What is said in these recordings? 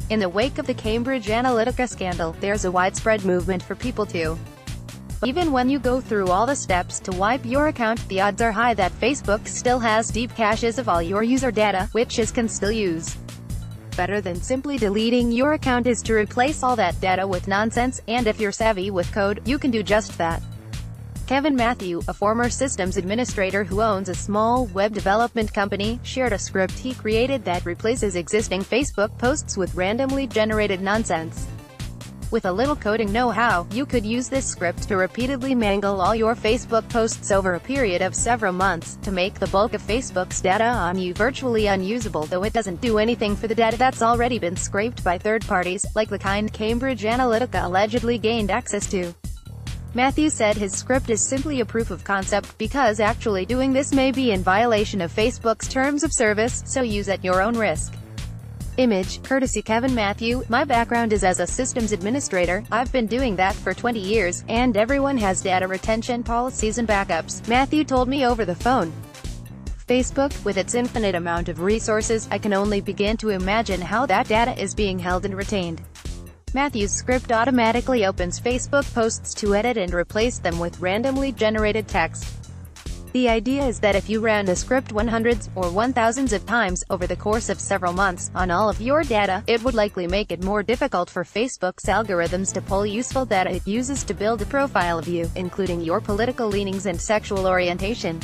In the wake of the Cambridge Analytica scandal, there's a widespread movement for people to. Even when you go through all the steps to wipe your account, the odds are high that Facebook still has deep caches of all your user data, which it can still use. Better than simply deleting your account is to replace all that data with nonsense, and if you're savvy with code, you can do just that. Kevin Matthew, a former systems administrator who owns a small web development company, shared a script he created that replaces existing Facebook posts with randomly generated nonsense. With a little coding know-how, you could use this script to repeatedly mangle all your Facebook posts over a period of several months, to make the bulk of Facebook's data on you virtually unusable, though it doesn't do anything for the data that's already been scraped by third parties, like the kind Cambridge Analytica allegedly gained access to. Matthew said his script is simply a proof of concept, because actually doing this may be in violation of Facebook's terms of service, so use at your own risk. Image, courtesy Kevin Matthew. My background is as a systems administrator. I've been doing that for 20 years, and everyone has data retention policies and backups, Matthew told me over the phone. Facebook, with its infinite amount of resources, I can only begin to imagine how that data is being held and retained. Matthew's script automatically opens Facebook posts to edit and replace them with randomly generated text. The idea is that if you ran the script hundreds, or 1000s of times, over the course of several months, on all of your data, it would likely make it more difficult for Facebook's algorithms to pull useful data it uses to build a profile of you, including your political leanings and sexual orientation.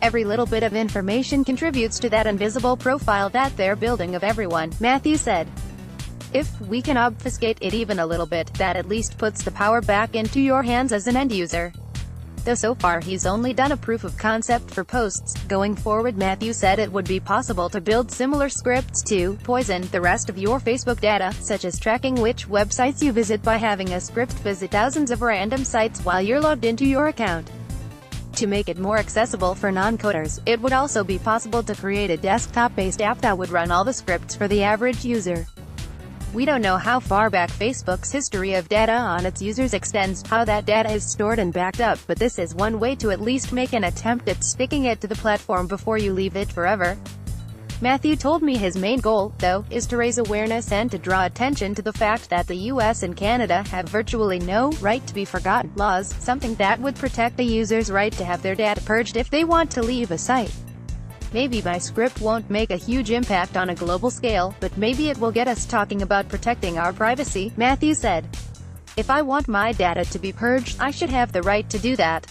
Every little bit of information contributes to that invisible profile that they're building of everyone, Matthew said. If we can obfuscate it even a little bit, that at least puts the power back into your hands as an end user. Though so far he's only done a proof of concept for posts. Going forward, Matthew said it would be possible to build similar scripts to poison the rest of your Facebook data, such as tracking which websites you visit by having a script visit thousands of random sites while you're logged into your account. To make it more accessible for non-coders, it would also be possible to create a desktop-based app that would run all the scripts for the average user. We don't know how far back Facebook's history of data on its users extends, how that data is stored and backed up, but this is one way to at least make an attempt at sticking it to the platform before you leave it forever. Matthew told me his main goal, though, is to raise awareness and to draw attention to the fact that the US and Canada have virtually no right to be forgotten laws, something that would protect a user's right to have their data purged if they want to leave a site. Maybe my script won't make a huge impact on a global scale, but maybe it will get us talking about protecting our privacy, Matthew said. If I want my data to be purged, I should have the right to do that.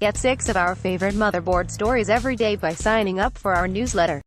Get 6 of our favorite motherboard stories every day by signing up for our newsletter.